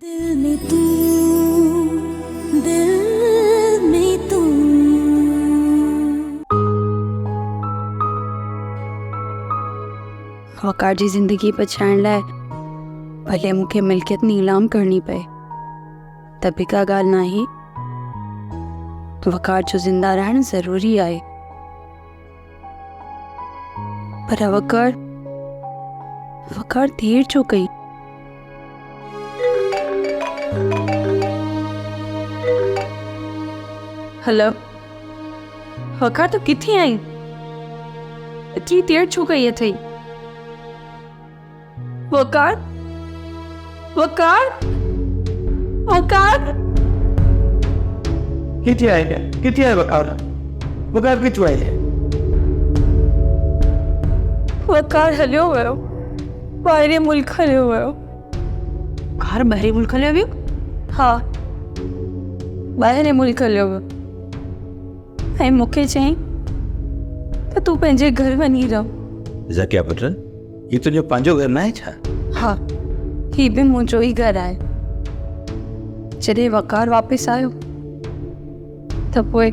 दिल में तू, दिल में तू। वकार जी जिंदगी बचाइण लाइ भले मूंखे मिल्कियत नीलाम करणी पए त बि का ॻाल्हि नाहे। वकार जो ज़िंदा रहणु ज़रूरी आहे। पर वकार देर छो कई? हेलो वकार, तूं किथे आई? एतिरी देर छो कई अथई? वकार वकार वकार किथे आहे वकार? वकार किथे आहे? वकार हलियो वियो, ॿाहिरि मुल्क हलियो वियो। घर ॿाहिरि मुल्क हलियो वियो? हा, ॿाहिरि मुल्क हलियो वियो ऐं मूंखे चयईं त तूं पंहिंजे घर वञी रह। ज़किया पुट, ही तुंहिंजो पंहिंजो घर न आहे छा? हा, ही बि मुंहिंजो ई घर आहे। जॾहिं वकार वापसि आयो त पोइ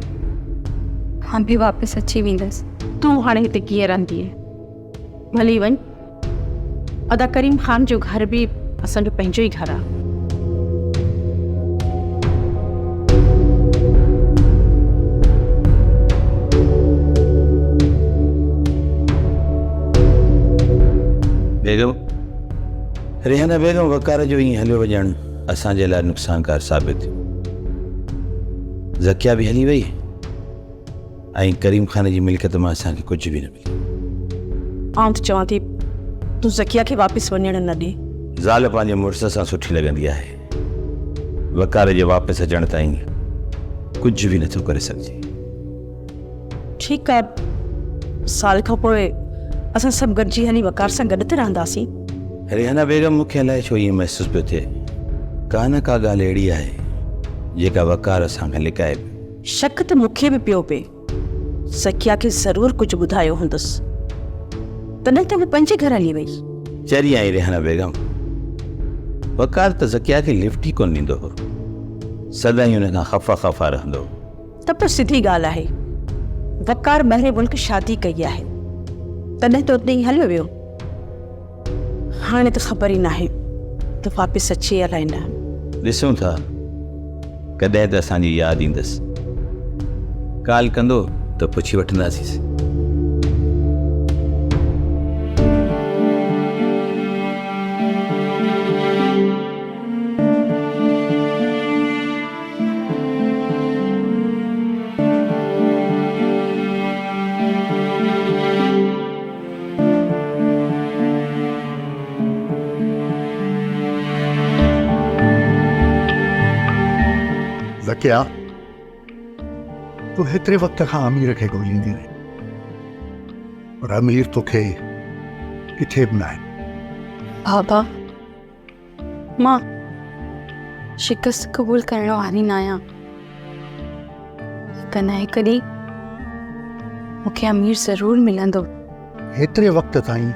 मां बि वापसि अची वेंदसि। तूं हाणे हिते कीअं रहंदी? भली वञ, अदा करीम ख़ान जो घर बि असांजो पंहिंजो ई घर आहे। बेगम, रेहाना बेगम, वकार जो ईअं हलियो वञणु असांजे लाइ नुक़सानकार साबित थियो। ज़किया बि हली वई ऐं करीम ख़ान जी मिल्कियत मां असांखे कुझु बि न मिलियो। आउं त चवां थी तूं ज़किया खे वापसि वञण न ॾे। ज़ाल पंहिंजे मुड़ुस सां सुठी लॻंदी आहे। वकार जे वापसि अचण ताईं कुझु बि नथो करे सघिजे। ठीकु आहे, साल खां पोइ असां सभु गॾिजी हली वकार सां गॾु त रहंदासीं। रेहाना बेगम, मूंखे अलाए छो ईअं महसूसु पियो थिए का न का ॻाल्हि अहिड़ी आहे जेका वकार सां लिकाए पियो। शक त मूंखे बि पियो पए। ज़किया खे ज़रूरु कुझु ॿुधायो हूंदुसि, तॾहिं त उहा पंहिंजे घर हली वई। चरी आई रेहाना बेगम, वकार त ज़किया खे लिफ्ट ई कोन ॾींदो हो, सदाईं हुन खां ख़फ़ा रहंदो। त पोइ सिधी ॻाल्हि आहे, वकार ॿाहिरि मुल्क शादी कई आहे, तॾहिं त उते ई हलियो वियो। हाणे त ख़बर ई नाहे त वापसि अचे अलाए न। ॾिसूं था, कॾहिं त असांजी यादि ईंदसि। काल कंदो त पुछी वठंदासीं। ज़किया, तूं हेतिरे वक़्त खां अमीर खे ॻोल्हींदी रही, पर अमीर तोखे किथे बि न आहे। बाबा, मां शिकस्त क़बूल करण वारी न आहियां। हिकु न हिकु ॾींहुं मूंखे अमीर ज़रूरु मिलंदो। हेतिरे वक़्त ताईं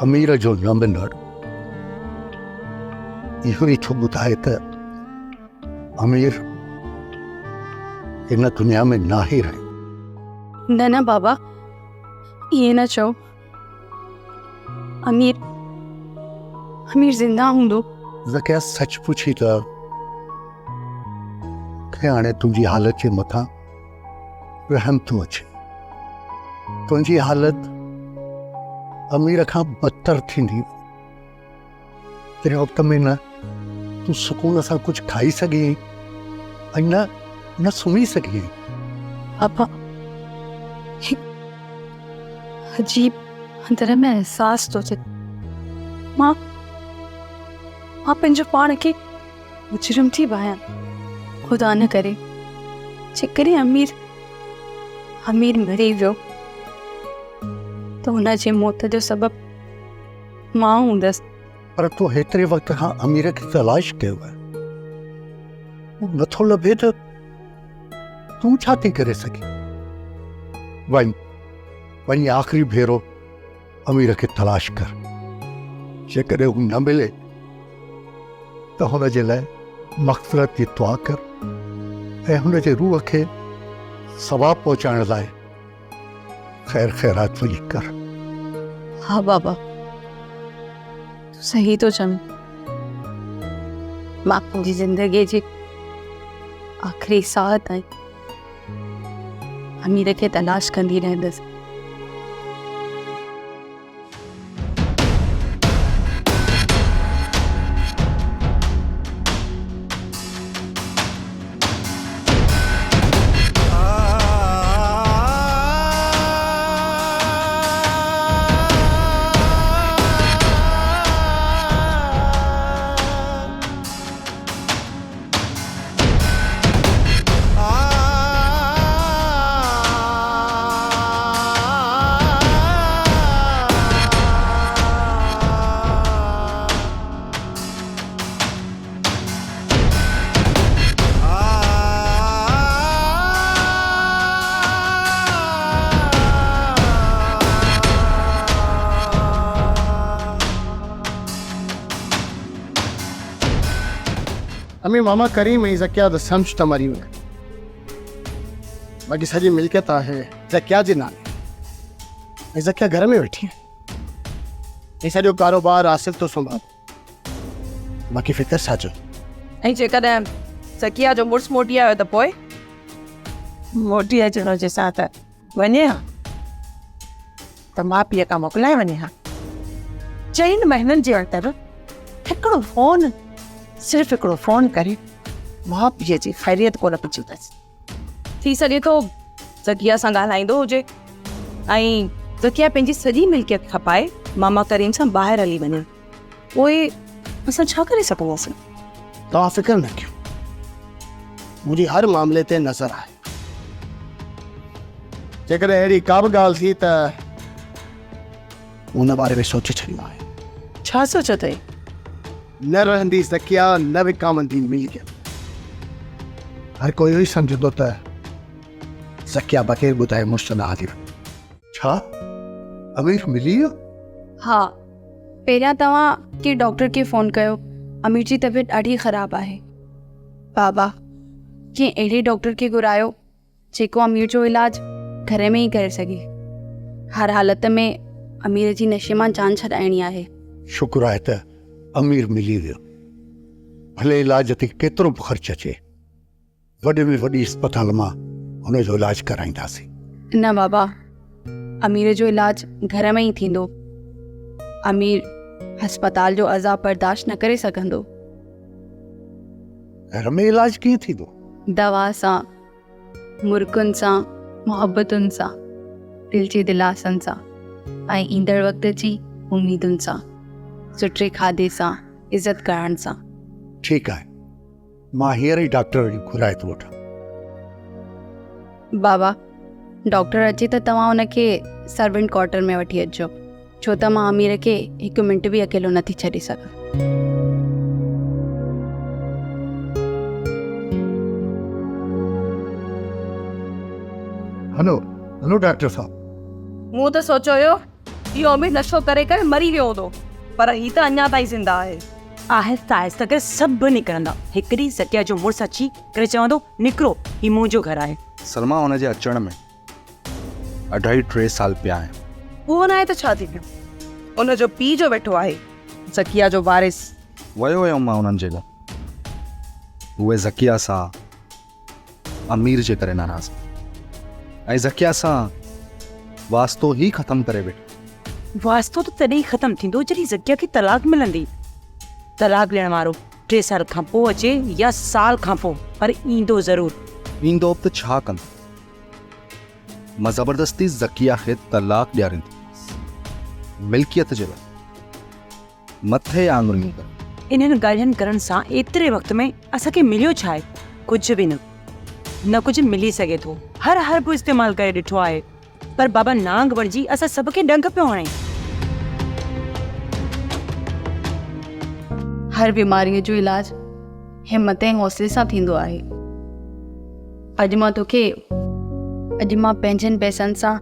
अमीर जो न मिलणु इहो ई थो ॿुधाए त अमीर हिन दुनिया में नाहे रहे। न बाबा, ईअं न चओ। अमीर ज़िंदा हूंदो। ज़किया, सच पुछी त मूंखे हाणे तुंहिंजी हालत जे मथां रहम थो अचे। तुंहिंजी हालत अमीर खां बदतर थींदी। तेरे वक़्त में न तूं सुकून सां कुझु खाई सघी ऐं न सुम्ही सघी। पापा, अजीब अंदर में एहसास थो थिए। मां पंहिंजो पाण खे मुजरिम थी पायां। ख़ुदा न करे जेकॾहिं अमीर मरी वियो त हुनजे मौत जो सबबु मां हूंदसि। पर तूं हेतिरे वक़्त खां अमीर खे तलाश कयो आहे, नथो लभे त तूं छा थी करे सघी? वञी आख़िरी भेरो अमीर खे तलाश कर। जेकॾहिं हू न मिले त हुन जे लाइ मग़फ़िरत जी दुआ कर ऐं हुन जे रूह खे सवाब पहुचाइण लाइ ख़ैर ख़ैरात वञी कर। हाँ बाबा, तू सही तो चवीं। मां पंहिंजी ज़िंदगीअ जे आख़िरी साह ताईं अमीर खे तलाश कंदी रहंदसि। अम्मी मामा करीम ऐं ज़किया त सम्झ त मरी विया। बाक़ी सॼी मिल्कियत आहे ज़किया जे नाले ऐं ज़किया घर में वेठी ऐं सॼो कारोबार आसिफ़ तो संभाल। बाक़ी फ़िक्र छाजो। ऐं जेकॾहिं ज़किया जो मुड़ुसु मोटी आयो त पोइ मोटी अचण जे सां त वञे हा त माउ पीउ खां मोकिलाए वञे हा। 4 महीननि जे अंदरि हिकिड़ो फ़ोन, सिर्फ़ु हिकिड़ो फ़ोन करे माउ पीउ जी ख़ैरियत कोन पुछी अथसि। थी सघे थो ज़किया सां ॻाल्हाईंदो हुजे ऐं ज़किया पंहिंजी सॼी मिल्कियत खपाए मामा करीम सां ॿाहिरि हली वञे। पोइ असां छा करे सघंदासीं? तव्हां फ़िक्र न कयो, मुंहिंजी हर मामले ते नज़र आहे। जेकॾहिं अहिड़ी का बि ॻाल्हि थी त उन बारे में सोचे छॾियो आहे। छा सोचियो अथई? न रहंदी ज़किया, न विकामंदी मिल्कियत। हर कोई इहो ई सम्झंदो त ज़किया बग़ैर ॿुधाए मुश्तन हली वई। छा अमीर मिली वियो? हाँ, पहिरियां तव्हां के डॉक्टर खे फ़ोन कयो। अमीर जी तबीयत ॾाढी ख़राबु आहे। बाबा कंहिं अहिड़े डॉक्टर खे घुरायो जेको अमीर जो इलाज घर में ई करे सघे। हर हालत में अमीर जी नशे मां जान छॾाइणी आहे। शुक्र आहे त अमीर मिली वियो। भले इलाज ते केतिरो बि ख़र्च अचे, वॾे में वॾी अस्पताल मां हुन जो इलाज कराईंदासीं। न बाबा, अमीर जो इलाज घर में ई थींदो। अमीर अस्पताल जो अज़ाब बर्दाश्त न करे सघंदो। घर में इलाज कीअं थींदो? दवा सां, मुर्कुनि सां, मोहब्बतुनि सां, दिल जी दिलासनि सां ऐं ईंदड़ वक़्त जी उम्मीदुनि सां, सुठे खाधे सां, इज़त करण सां। ठीकु आहे, मां हींअर ई डॉक्टर घुराए थो वठां। बाबा, डॉक्टर अचे त तव्हां हुनखे सर्वेंट क्वार्टर में वठी अचिजो, छो त मां अमीर खे 1 मिंट बि अकेलो नथी छॾे सघां। हेलो हेलो डॉक्टर साहब। मूं त सोचियो हुयो इहो अमीर नशो करे करे मरी वियो हूंदो, पर ही त अञा ताईं ज़िंदा आहे। आहिस्ता आहिस्ता करे सभु निकिरंदा। हिकिड़ी ज़किया जो मुड़ुसु अची करे चवंदो निकिरो, ही मुंहिंजो घर आहे। सलमा हुन जे अचण में 2.5-3 साल पिया आहिनि। उहो न आहे त छा थी वियो? उनजो पीउ जो वेठो आहे ज़किया जो वारिस। वियो हुयमि मां उन्हनि जे लाइ। उहे ज़किया सां अमीर जे करे नाराज़ ऐं ज़किया सां वास्तो ई ख़तम करे वेठो। वास्तो त तॾहिं ख़तम थींदो जॾहिं ज़किया खे तलाक मिलंदी। तलाक ॾियण वारो 3 साल खां पोइ अचे या साल खां पोइ, पर ईंदो ज़रूरु। ईंदो बि त छा कंदो? मां ज़बरदस्ती ज़किया खे तलाक ॾियारींदी मिल्कियत जे लाइ। मथे आङुरियूं कर। इन्हनि ॻाल्हियुनि करण सां एतिरे वक़्त में असांखे मिलियो छा आहे? कुझु बि न कुझु मिली सघे थो। हर हर्ब इस्तेमालु करे ॾिठो आहे, पर बाबा नांग वणिजी असां सभ खे डंग पियो हणे। हर बीमारीअ जो इलाज हिम्मत ऐं हौसले सां थींदो आहे। अॼु मां पंहिंजनि पैसनि सां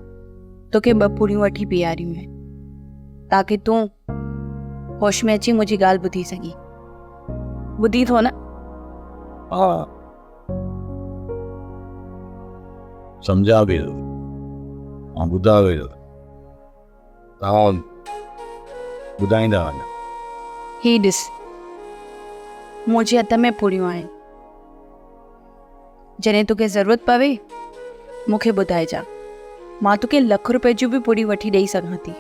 तोखे 2 पूरियूं वठी पीआरियूं आहिनि ताकी तूं होश में अची मुंहिंजी ॻाल्हि ॿुधी सघी। ॿुधी थो न? हा सम्झा बि थो ऐं ॿुधा बि थो। तव्हां ॿुधाईंदा वञो। ही ॾिस, मुंहिंजे हथ में पुड़ियूं आहिनि। जॾहिं तोखे ज़रूरत पवे मूंखे ॿुधाइजां, मां तोखे ₹1,00,000 जूं बि पुड़ी वठी ॾेई सघां थी।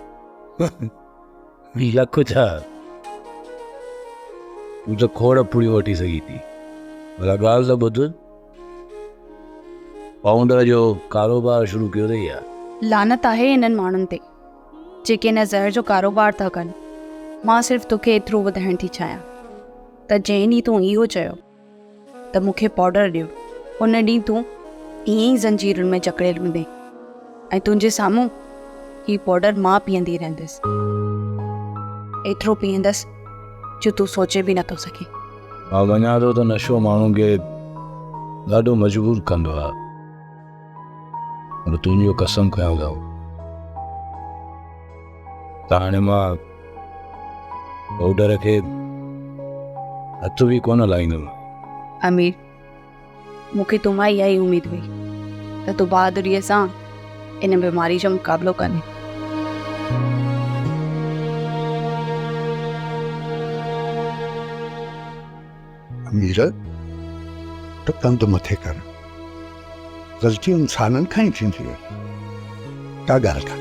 लख छा, तूं त खोड़ पुड़ी वठी सघी थी। भला ॻाल्हि त ॿुध, पाउंडर जो कारोबार शुरू कयो अथई यार। लानत आहे इन्हनि माण्हुनि ते जेके हिन ज़हर जो कारोबार था कनि। मां सिर्फ़ु तोखे एतिरो ॿुधाइण थी चाहियां त जंहिं ॾींहुं तूं इहो चयो त मूंखे पाउडर ॾियो, उन ॾींहुं तूं ईअं ई ज़ंजीरुनि में जकड़ियल हूंदे ऐं तुंहिंजे साम्हूं ही पाउडर मां पीअंदी रहंदसि। एतिरो पीअंदसि जो तूं सोचे बि नथो सघे। मां वञा थो त नशो माण्हुनि खे ॾाढो मजबूर कंदो आहे, पर तुंहिंजो कसम खयों अथव त हाणे मां पाउडर खे हथ बि कोन लाईंदुमि। अमीर, मूंखे तोमां इहा ई उमेदु हुई त तूं बहादुरीअ सां इन बीमारी जो मुक़ाबिलो कंदे। अमीर, त कंध मथे कर। ग़लती इंसाननि खां ई थींदी आहे। का ॻाल्हि कान्हे।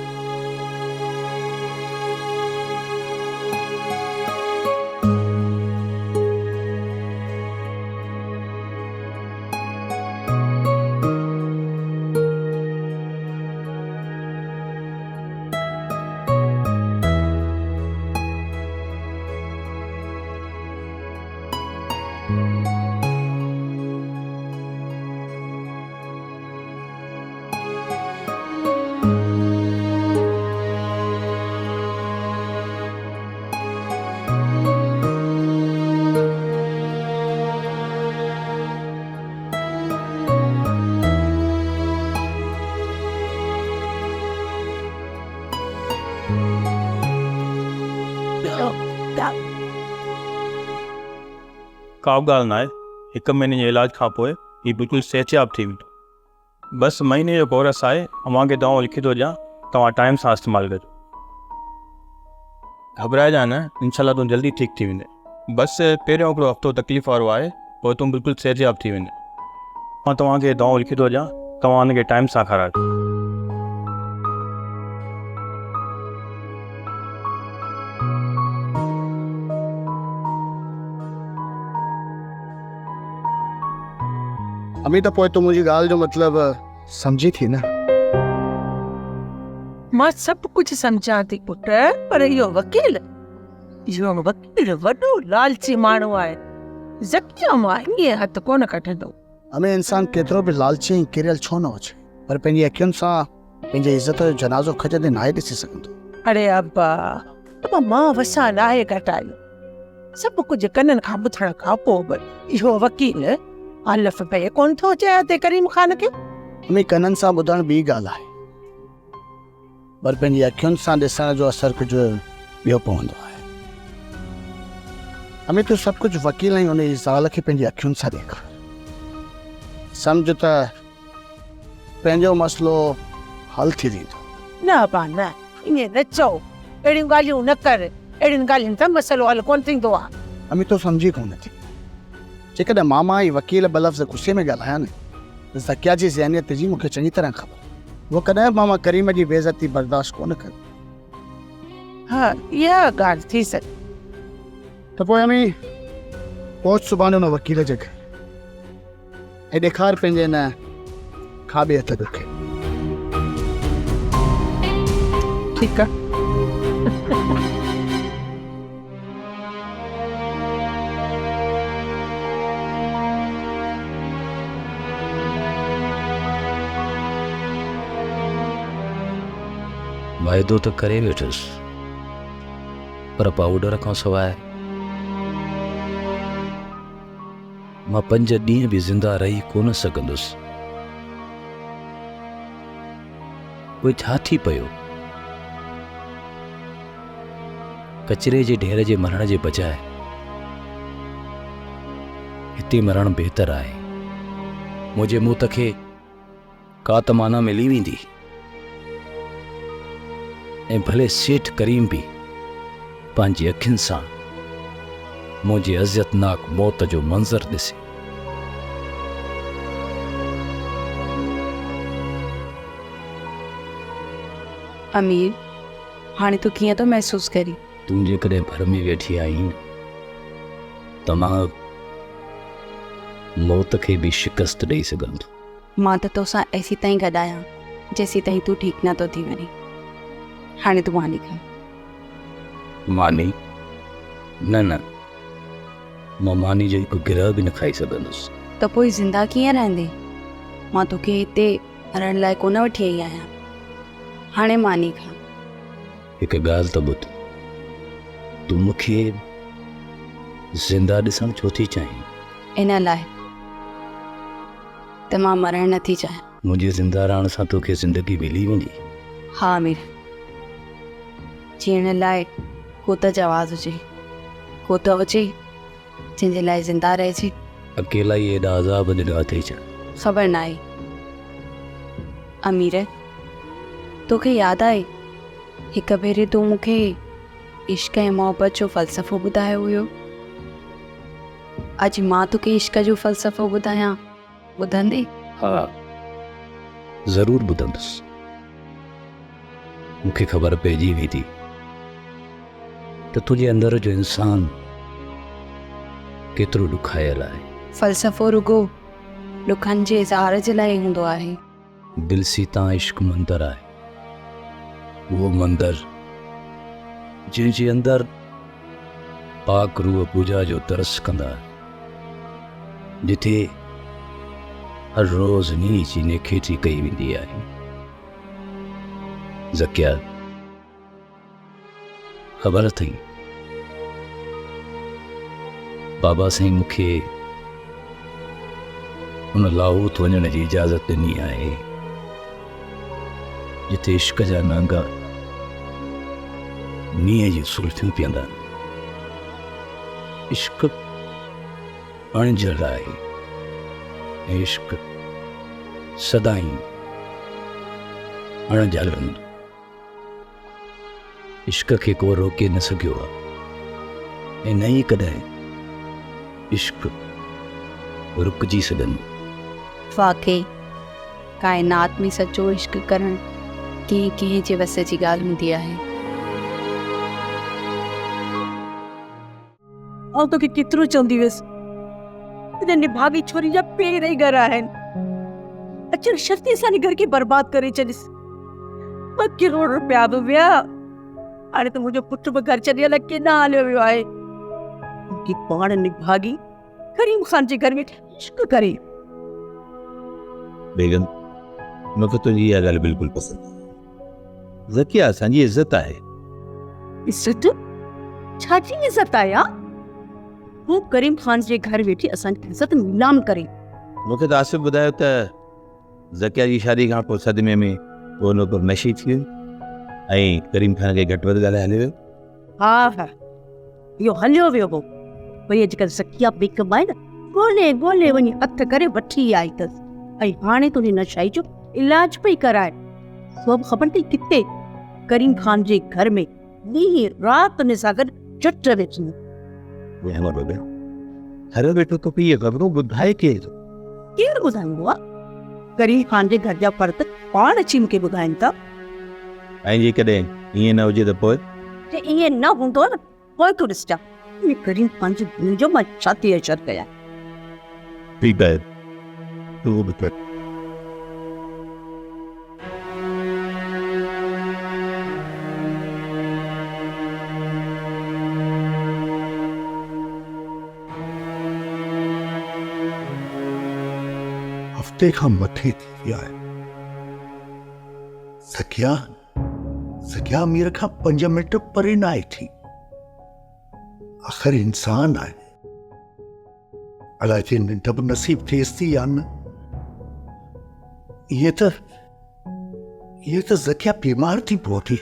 का बि ॻाल्हि न आहे। 1 महीने जे इलाज खां पोइ हीउ बिल्कुलु सिहतयाब थी वेंदो। बसि महीने जो कोर्स आहे, अव्हांखे दवाऊं लिखी थो ॾियां, तव्हां टाइम सां इस्तेमालु कजो। घबराइजां न, इनशाला तूं जल्दी ठीकु थी वेंदे। बसि पहिरियों हिकिड़ो हफ़्तो तकलीफ़ वारो आहे, पोइ तूं बिल्कुलु सिहतयाब थी वेंदे। मां तव्हांखे दवाऊं लिखी थो ॾियां, तव्हां हुनखे टाइम सां खारायो। अमी, त पोइ तूं मुंहिंजी ॻाल्हि जो मतिलबु सम्झी थी न? मां सभु कुझु सम्झां थी पुट, पर इहो वकील वॾो लालची माण्हू आहे। ज़किया मां ईअं हथ कोन कढंदो। अमी, इंसान केतिरो बि लालची ऐं किरियल छो न हुजे, पर पंहिंजी अखियुनि सां पंहिंजे इज़त जो जनाज़ो खजंदे नाहे ॾिसी सघंदो। अरे अब्बा, त मां वसां लाहे घटायो। सभु कुझु कननि खां ॿुधण खां पोइ बि इहो वकील हलफ पए कोन थो चए ते करीम ख़ान खे। अमी, कननि सां ॿुधण ॿी ॻाल्हि आहे, पर पंहिंजी अखियुनि सां ॾिसण जो असरु कुझु ॿियो पवंदो आहे। अमी, तूं सभु कुझु वकील ऐं उन जी ज़ाल खे पंहिंजी अखियुनि सां ॾेखार। सम्झ त पंहिंजो मसइलो हल थी वेंदो। न अब्बा न, ईअं न चओ, अहिड़ियूं ॻाल्हियूं न कर। अहिड़ियुनि ॻाल्हियुनि सां मसइलो हल कोन थींदो आहे। अमी, तूं सम्झी कोन थी। जेकॾहिं मामा ऐं वकील ॿ लफ़्ज़ गुस्से में ॻाल्हाया न, त ज़किया जी ज़हनियत जी मूंखे चङी तरह ख़बर। वो कॾहिं मामा करीम जी बेइज़ती बर्दाश्त कोन कयो। हा, इहा ॻाल्हि थी सघे। त पोइ अमी, पहुच सुभाणे हुन वकील जे घर ऐं ॾेखार पंहिंजे हिन खाॿे हथ खे। ठीकु आहे। वाइदो त करे वेठुसि, पर पाउडर खां सवाइ मां 5 ॾींहं बि ज़िंदा रही कोन सघंदुसि। पोइ छा थी पियो? कचरे जे ढेर जे मरण जे बजाए हिते मरण बेहतर आहे। मुंहिंजे मूत खे का तमाना मिली वेंदी ऐं भले सेठ करीम बि पंहिंजी अखियुनि सां मुंहिंजे अज़ियतनाक मौत जो मंज़र ॾिसे। अमीर, हाणे तूं कीअं थो महसूस करी? तूं जेकॾहिं घर में वेठी आहीं त मां मौत खे बि शिकस्त ॾेई सघां थो। मां त तोसां ऐसी ताईं गॾु आहियां जेसी ताईं तूं ठीकु नथो थी वञे। हाणे तूं मानी खां। मानी? न न, मां मानी जो हिकु गिरह बि न खाई सघंदुसि। त पोइ ज़िंदा कीअं रहंदे? मां तोखे हिते रहण लाइ कोन वठी आई आहियां। हाणे मानी खां। हिकु ॻाल्हि त ॿुध, तूं मूंखे ज़िंदा ॾिसणु छो थी चाहीं? इन लाइ त मां मरणु नथी चाहियां। मुंहिंजे ज़िंदा रहण सां तोखे ज़िंदगी मिली वेंदी? हा अमीर, जीअण लाइ को त जवाज़ हुजे, को त हुजे जंहिंजे लाइ ज़िंदा रहिजे। अकेला ई एॾा अज़ाब ॾिना अथई छा? ख़बर न आहे अमीर, तोखे यादि आहे हिकु भेरे तूं मूंखे इश्क ऐं मोहबत जो फ़लसफ़ो ॿुधायो हुयो? अॼु मां तोखे इश्क जो फ़लसफ़ो ॿुधायां, ॿुधंदे? हा, ज़रूरु ॿुधंदुसि। मूंखे ख़बर पइजी वेंदी त तुंहिंजे अंदर जो इंसान केतिरो ॾुखायल आहे। फ़लसफ़ो रुगो ॾुखनि जे इज़हार जे लाइ हूंदो आहे। दिलसीता इश्क मंदरु आहे, उहो मंदरु जंहिंजे अंदरि पाक रूह पूजा जो तरस कंदा, जिथे हर रोज़ नींह जी नेखेची कई वेंदी आहे। ज़किया, ख़बर अथई बाबा साईं मूंखे उन लाहौत वञण जी इजाज़त ॾिनी आहे जिथे इश्क जा नांगा नींह जी सुल्फियूं पीअंदा। इश्क अणिजल आहे ऐं इश्क सदाईं अणिजलंदो। इश्क खे को रोके न सघियो आहे ऐं न ई कॾहिं इश्क रुकजी सघंदो। वाकई काइनात में सचो इश्क करणु कंहिं कंहिं जे वस जी ॻाल्हि हूंदी आहे। ऐं तोखे केतिरो चवंदी हुयसि, हिन निभागी छोरी जा पेर ई घर आहिनि, अचनि शक्ति सां घर खे बर्बाद करे छॾिस। 2 करोड़ रुपया बि विया, हाणे त मुंहिंजो पुटु बि घर छॾे अलॻि केॾां हलियो वियो आहे। की पाण निभागी करीम ख़ान जे घर में इश्क करे। बेगम, मूंखे तुंहिंजी इहा ॻाल्हि बिल्कुलु पसंदि आहे। ज़किया असांजी इज़त आहे। इज़त? छाजी इज़त आहे? हू करीम ख़ान जे घर वेठी असांजी इज़त नीलाम करे। मूंखे त आसिफ़ ॿुधायो त ज़किया जी शादी खां पोइ सदमे में उहो नौकर नशी थी वियो ऐं करीम ख़ान खे घटि वधि ॻाल्हाए हलियो वियो। हा हा, इहो हलियो वियो हो। वरी अॼुकल्ह ज़किया बेकम आहे न, ॻोल्हे ॻोल्हे वञी हथ करे वठी आई अथसि ऐं हाणे तुंहिंजी नशाई जो इलाज पई कराए। सब ख़बर अथई किथे? करीम ख़ान जे घर में ॾींहुं राति उन सां गॾु चट वेठी। हर वेठो तो इहे ख़बरूं ॿुधाए केरु? केरु ॿुधाईंदो आहे? करीम ख़ान जे घर जा फर्द पाण अची मूंखे ॿुधाइनि था। ऐं जेकॾहिं ईअं न हुजे त पोइ? ईअं न हूंदो न, पोइ तूं ॾिसजां करीम ख़ान जे दिलि जो मां छा थी असर कयां। ठीकु आहे, तूं बि कर। हफ़्ते खां मथे थी विया आहे। ज़किया अमीर खां 5 मिंट परे न आई थी। आख़िर इंसान आहे, अलाए निंड बि नसीब थिएसि थी या न। ये तो ज़किया बीमार थी पहुती।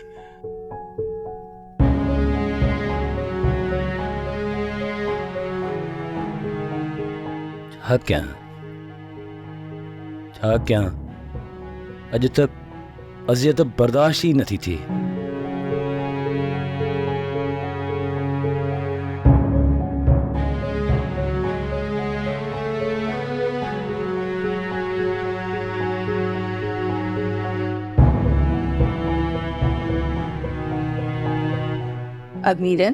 छा कयां अॼु त अज़ियत बर्दाश्त ई नथी थिए। अमीरन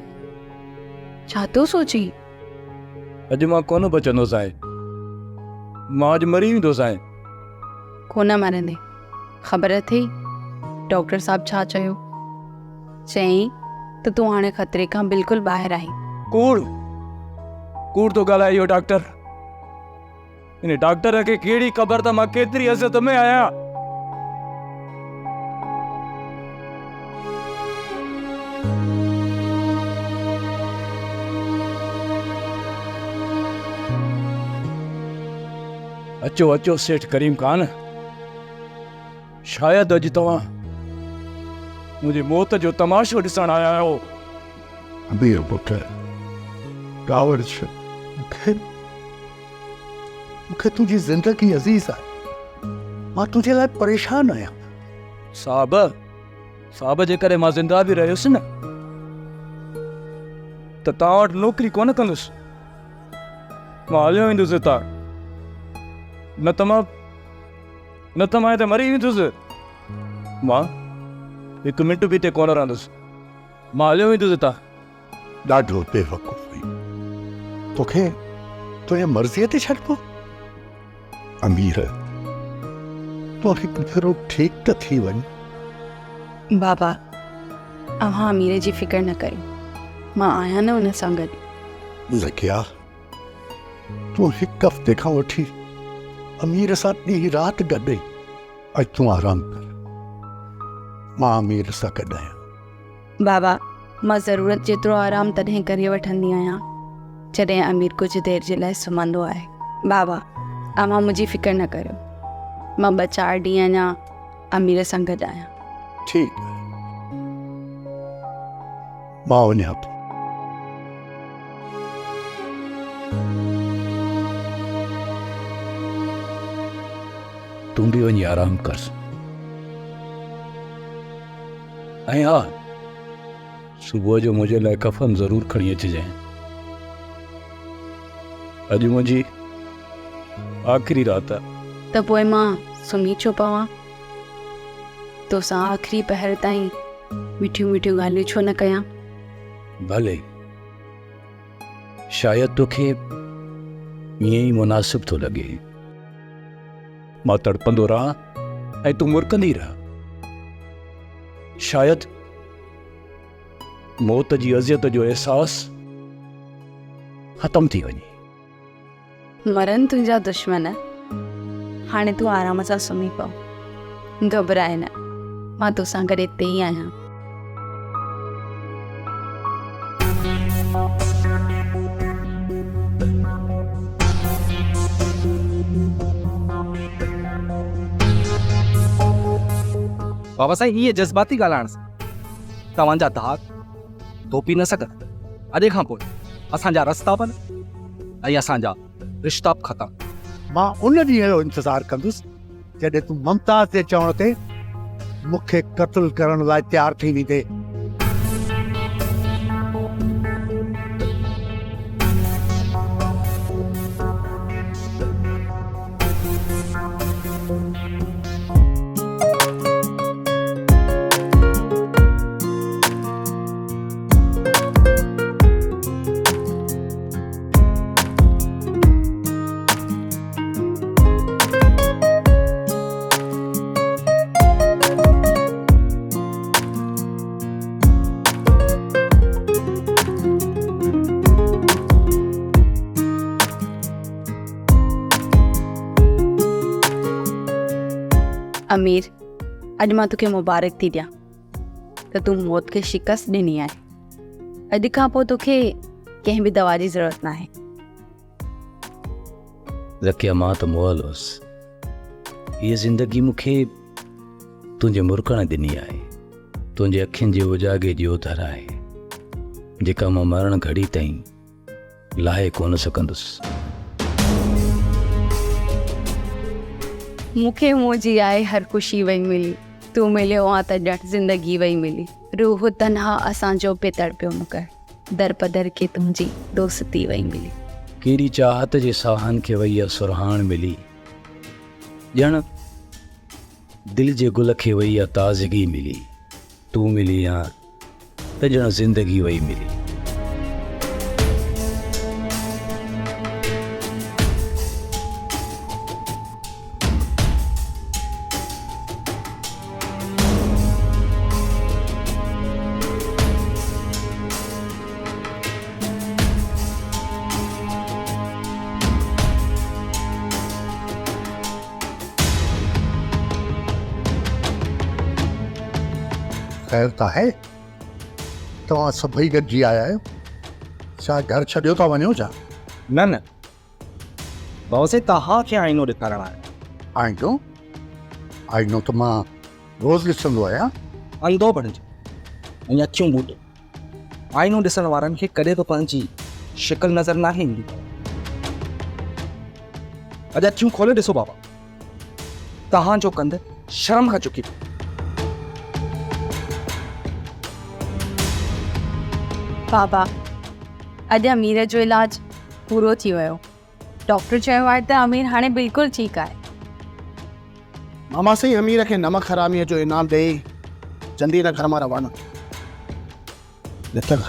छा तो सोची? अॼु मां कोन बचंदो साईं, मां अॼु मरी वेंदो साईं। कोन मरंदे, ख़बर अथई डॉक्टर साहब छा चयो? चयईं त तूं हाणे ख़तरे खां बिल्कुलु ॿाहिरि आहीं। कूड़ कूड़ तो ॻाल्हाए इहो डॉक्टर। इन डॉक्टर खे कहिड़ी ख़बर त मां केतिरी अज़त में आहियां। अचो अचो सेठ करीम खान, शायदि अॼु तव्हां मुंहिंजी मौत जो तमाशो ॾिसण आया आहियो। अमीर पुट कावड़ छ मूंखे तुंहिंजी ज़िंदगी अज़ीज़ आहे। मां तुंहिंजे लाइ परेशान आहियां। साहब जे करे मां ज़िंदा बि रहियुसि न, त तव्हां वटि नौकिरी कोन कंदुसि। मां हलियो वेंदुसि हितां, न त मां हिते मरी वेंदुसि। मां हिकु मिंट बि हिते कोन रहंदुसि। मां हलियो वेंदुसि हितां। ॾाढो बेवकूफ़ हुई। तोखे तुंहिंजे मर्ज़ीअ ते छॾिबो? अमीर तो हिकु भेरो ठीकु त थी वञ। बाबा अव्हां अमीर जी फिक्र न करियो, मां आहियां न हुन सां गॾु। ज़किया तूं हिकु हफ़्ते खां वठी अमीर सां ॾींहुं राति गॾु आई। अॼु तूं आराम कर, मां अमीर सां गॾु आहियां। बाबा मां ज़रूरत जेतिरो आराम तॾहिं करे वठंदी आहियां जॾहिं अमीर कुझु देरि जे लाइ सुम्हंदो आहे। बाबा अव्हां मुंहिंजी फिक्र न करियो, मां 2-4 ॾींहं अञा अमीर सां गॾु आहियां। ठीकु आहे, मां वञां थो। तूं बि वञी आराम कर। ऐं हा, सुबुह जो मुंहिंजे लाइ कफ़न ज़रूर खणी अचिजांइ। अॼु मुंहिंजी आख़िरी राति आहे। त पोइ मां सुम्ही छो पवां? तोसां आख़िरी पहर ताईं मिठियूं मिठियूं ॻाल्हियूं छो न कयां? भले, शायदि तोखे ईअं ई मुनासिब थो लॻे। मां तड़पंदो रहां ऐं तूं मुरकंदी रह। शायदि मौत जी अज़ियत जो अहसास ख़तम थी वञे। मरन तुंहिंजा दुश्मन, हाणे तूं आराम सां सुम्ही पव। घबराए न, मां तोसां गॾु हिते ई आहियां। बाबा साईं इहे जज़्बाती ॻाल्हाइण सां तव्हांजा दाग धोपी न सघंदा। अॼु खां पोइ असांजा रस्ता बि ऐं असांजा रिश्ता बि ख़तमु। मां उन ॾींहं जो इंतज़ारु कंदुसि जॾहिं तूं मुमताज़ जे चवण ते मूंखे क़त्ल करण लाइ तयारु थी वेंदे। अमीर अॼु मां तोखे मुबारक थी ॾियां त तूं मौत खे शिकस्त ॾिनी आहे। अॼु खां पोइ तोखे कंहिं बि दवा जी ज़रूरत न आहे। ज़किया मां त मुअल हुअसि। हीअ ज़िंदगी मूंखे तुंहिंजे मुरकण ॾिनी आहे। तुंहिंजे अखियुनि जे उजागे जी ओधर आहे जेका मां मरण घड़ी ताईं लाहे कोन सघंदुसि। मूंखे मुंहिंजी आहे हर ख़ुशी वई मिली, तूं मिलियो आ त ॼण ज़िंदगी वई मिली। रूह तन्हा असांजो पे तड़पियो न कर, दर पदर के तुंहिंजी दोस्ती वई मिली। केरी चाहत जे साहन खे वई आहे सुरहान मिली, ॼण दिल जे गुल खे वई आहे ताज़गी मिली। तूं मिली आ त ॼण ज़िंदगी वई मिली। ख़ैर त आहे, तव्हां सभई गॾिजी आया आहियो, छा घर छॾियो था वञो छा? न न बॉसे तव्हांखे आईनो ॾेखारणु आहियो। आईनो त मां रोज़ ॾिसंदो आहियां। अंधो बणिजे ऐं अखियूं ॿूटो। आईनो ॾिसण वारनि खे कॾहिं बि पंहिंजी शिकिल नज़र न ईंदी। अॼु अखियूं खोले ॾिसो बाबा, तव्हांजो कंध शर्म खां चुकी पियो। बाबा, अॼु अमीर जो इलाज पूरो थी वियो। डॉक्टर चयो आहे त अमीर हाणे बिल्कुलु ठीकु आहे। मामा सही अमीर खे नमक हरामीअ जो इनाम ॾेई जल्दी हिन घर मां रवाना। न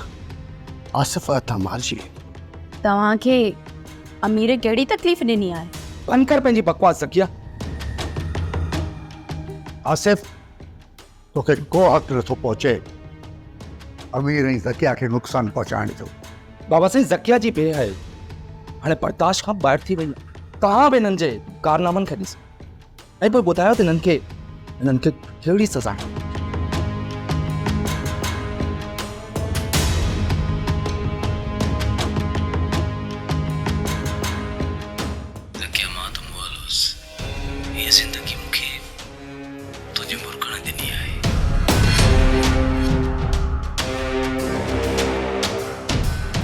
आसिफ़ हथां मारिजी। तव्हांखे अमीर कहिड़ी तकलीफ़ ॾिनी आहे? बंदि कर पंहिंजी बकवास ज़किया। आसिफ़, तोखे को हक़ नथो पहुचे अमीर ऐं ज़किया खे नुक़सानु पहुचाइण जो। बाबा साईं ज़किया जी भेण आहे, हाणे बर्दाश्त खां ॿाहिरि थी वई आहे। तव्हां बि हिननि जे कारनामनि खे ॾिसो ऐं पोइ ॿुधायो त हिननि खे कहिड़ी सज़ा आहे। ज़किया मां त मुआलोस, ये ज़िंदगी मूंखे तुंहिंजे मुर्खण ॾिनी आहे।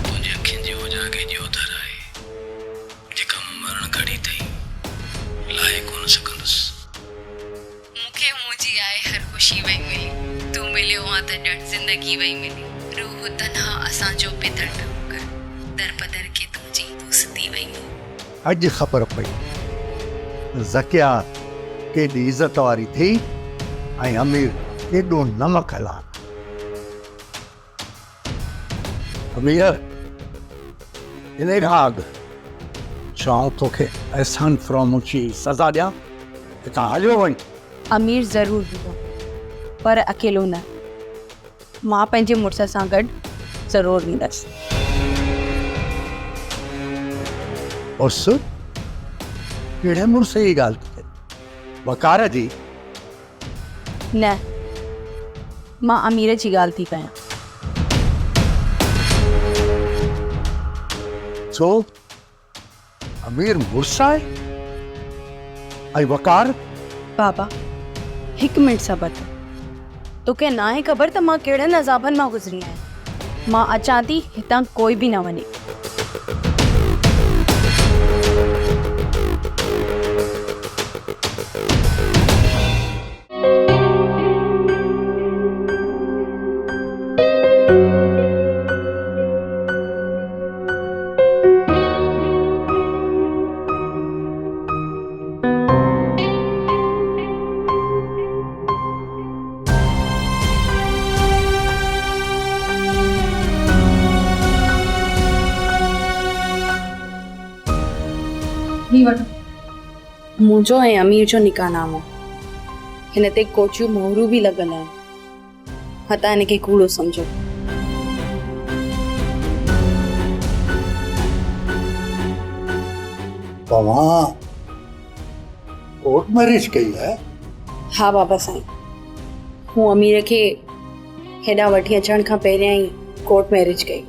तुंहिंजी अखियुनि जी उजागे जी ओधर आहे, जेका मां मरण घड़ी ताईं लाहे कोन सघंदुसि। मूंखे मुंहिंजी आहे हर ख़ुशी वई मिली, तूं मिलियो आ त ॼण ज़िंदगी वई मिली। रूह तन्हा असांजो पे तड़पियो न कर, दर पदर के तुंहिंजी दोस्ती वई मिली। अॼु ख़बर पई ज़किया केॾी इज़त वारी थी ऐं अमीर केॾो नमक हला। अमीर, इन खां अॻु चवां तोखे एहसान फरामोशी सज़ा ॾियां, हितां हलियो वञ। अमीर ज़रूरु हूंदो, पर अकेलो न। मां पंहिंजे मुड़ुस सां गॾु ज़रूरु ईंदसि। उस कहिड़े मुड़ुस जी ॻाल्हि थी थिए? वकार जी? न, मां अमीर जी ॻाल्हि थी कयां। छो अमीर मुड़ुस आहे ऐं वकार? बाबा, हिकु मिंट सबर कर। तोखे ना आहे ख़बर त मां कहिड़नि अज़ाबनि मां गुज़री आहियां। मां अचां थी, हितां कोई बि न वञे। मुंहिंजो ऐं अमीर जो निकाहनामो, हिन ते कोचियूं मोहरूं बि लॻल आहिनि। हता हिनखे कूड़ो सम्झो। तव्हां कोर्ट मैरिज कई आहे? हा बाबा साईं, हूँ अमीर खे हेॾा वठी अचण खां पहिरियां ई कोर्ट मैरिज कई।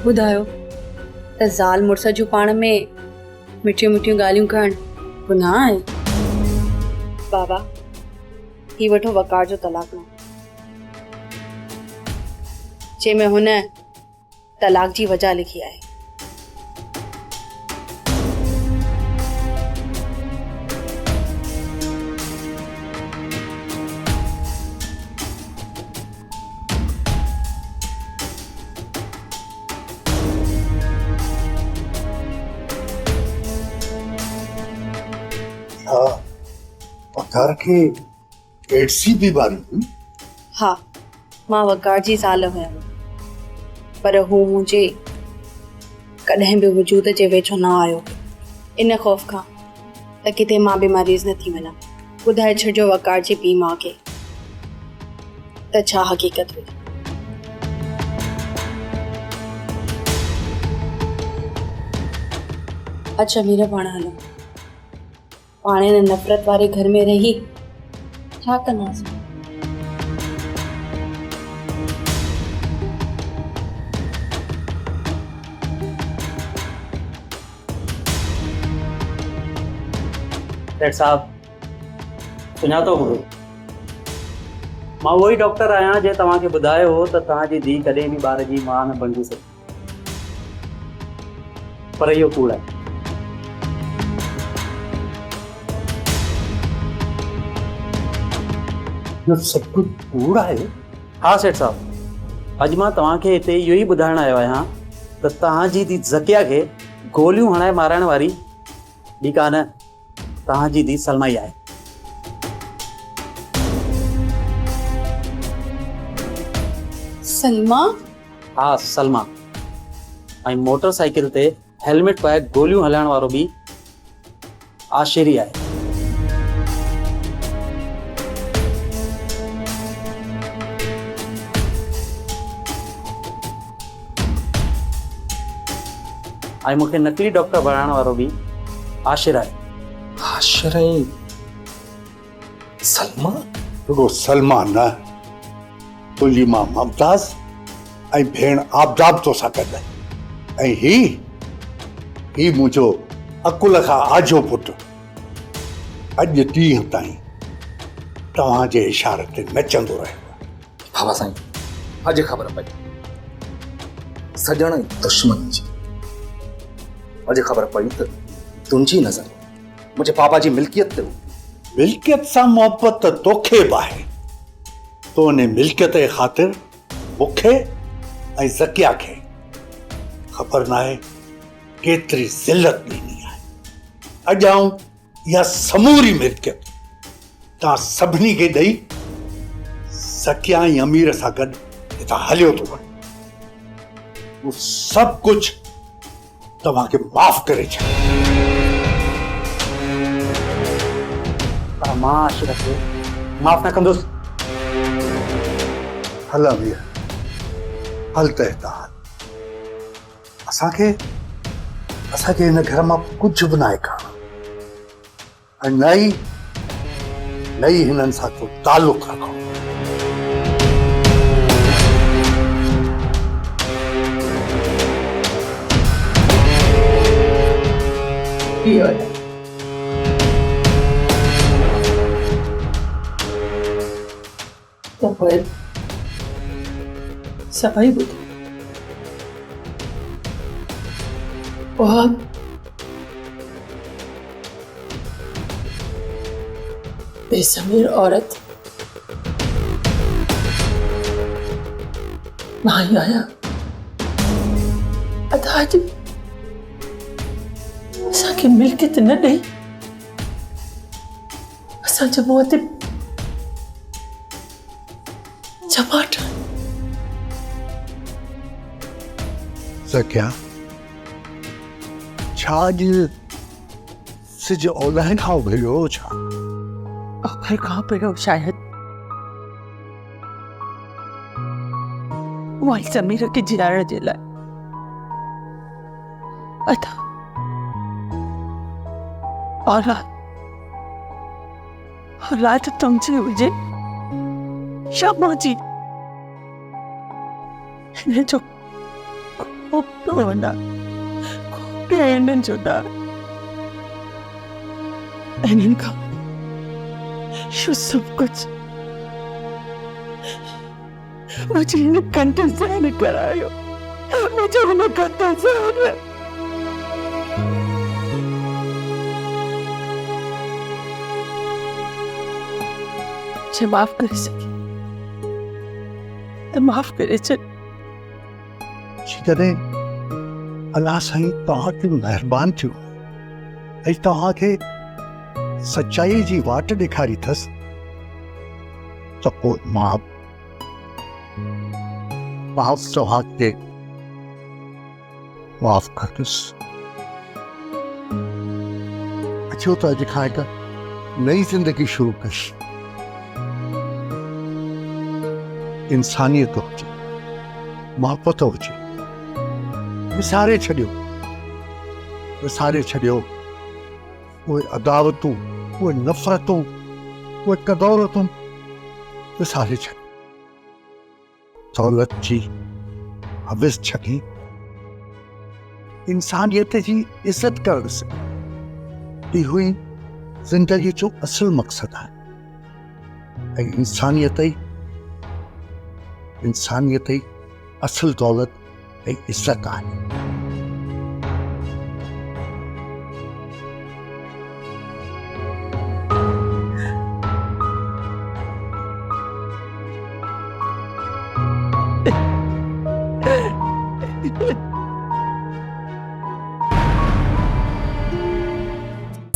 ॿुधायो त ज़ाल मुड़ुस जूं पाण में मिठियूं मिठियूं ॻाल्हियूं करणु गुनाह आहे? बाबा, ही वठो वकार जो तलाक़नामो, जंहिंमें हुन तलाक जी वजह लिखी आहे। वकार खे एड्स जी बीमारी हुई? हा, मां वकार जी ज़ाल हुयमि, पर हू मुंहिंजे कॾहिं बि वजूद जे वेझो न आयो। इन ख़ौफ़ खां त किथे मां बि मरीज़ न थी वञा, ॿुधाए छॾियो वकार जी पीउ माउ खे त छा हक़ीक़त हुई। अच्छा मीरा, पाण हलो, पाण हिन नफ़रत वारे घर में रही छा कंदासीं? सेठ साहब सुञातो हूंदो, मां उहो ई डॉक्टर आहियां जे तव्हांखे ॿुधायो हो त तव्हांजी धीउ कॾहिं बि ॿार जी माउ न बणिजी सघे, पर इहो कूड़ आहे। इहो सभु कुझु कूड़ आहे? हा सेठ साहब, अॼु मां तव्हांखे हिते इहो ई ॿुधाइण आयो आहियां त तव्हांजी धीउ ज़किया खे गोलियूं हणाए मारण वारी ॿी कान, तव्हांजी धीउ सलमा ई आहे। सलमा? हा सलमा, ऐं मोटरसाइकिल ते हेलमेट पाए गोलियूं हलाइण वारो बि आशिरी आहे। ऐं मूंखे नकली डॉक्टर बणाइण वारो बि आशिर आहे। आशिर ऐं सलमा? रुगो सलमा न, तुंहिंजी मां मुमताज़ ऐं भेण आबदाब तो सां गॾु, ऐं ही मुंहिंजो अकुल खां आजो पुटु अॼु ॾींहं ताईं तव्हांजे इशारे ते नचंदो रहियो। बाबा साईं, अॼु ख़बर पई सॼण ऐं दुश्मन जी। अॼु ख़बर पई त तुंहिंजी नज़र मुंहिंजे पापा जी मिल्कियत ते हुई। मिल्कियत सां मोहबत तोखे बि आहे, तो उन मिल्कियत जे ख़ातिर मूंखे ऐं ज़किया खे ख़बर न आहे केतिरी ज़िल्लत ॾिनी आहे। अॼु आऊं इहा समूरी मिल्कियत तव्हां सभिनी खे ॾेई ज़किया ऐं अमीर सां गॾु हितां हलियो थो वञे। उहो सभु कुझु तव्हांखे माफ़ करे छॾियो। पर मां आशिर खे माफ़ न कंदुसि। हल अमीर, हल त हितां हल। असांखे हिन घर मां कुझु बि नाहे करणो, ऐं न ई हिननि सां को तालुक रखो। सभई ॿुधो, बेज़मीर औरत मां ही आहियां। अदाज असांखे मिल्कियत न ॾेई असांजे मुंहं ते चमाट। ज़किया, छा अॼु सिज ओलह खां उभिरियो छा? अखर खां पहिरियों शायद वाई समीर खे जिराइण जे लाइ अथा औलाद तुमसे हुजे शामा जी हिन जो खूब पियो वञा, खूब हिननि जो ॾाढ हिननि खां इहो सभु कुझु मुझे हिन कंठ सहन करायो, मुझे हिन कंठ सहन मुझे माफ़ करे सके तो माफ़ करे छॾ। जॾहिं अलाह साईं तव्हां ते महिरबान थियो ऐं तव्हांखे सच्चाई जी वाट ॾेखारी अथसि त पोइ मां सुहाग खे माफ़ कंदुसि। अचो त अॼु खां हिकु नई ज़िंदगी शुरू कशि। इंसानियत हुजे, मोहब्बत हुजे, विसारे छॾियो उहे अदावतूं, उहे नफ़रतूं, उहे कदौरतूं विसारे छॾियो। दौलत जी हविस छॾी इंसानियत जी इज़त करणु सिखो। इहो ई ज़िंदगी जो असुल मक़सदु आहे ऐं इंसानियत ई असुल दौलत ऐं इज़त आहे।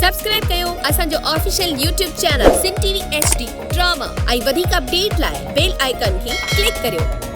सब्सक्राइब कयो असांजो official YouTube channel Sindh TV HD drama ऐं वधीक अपडेट लाइ बेल आइकन खे क्लिक करियो।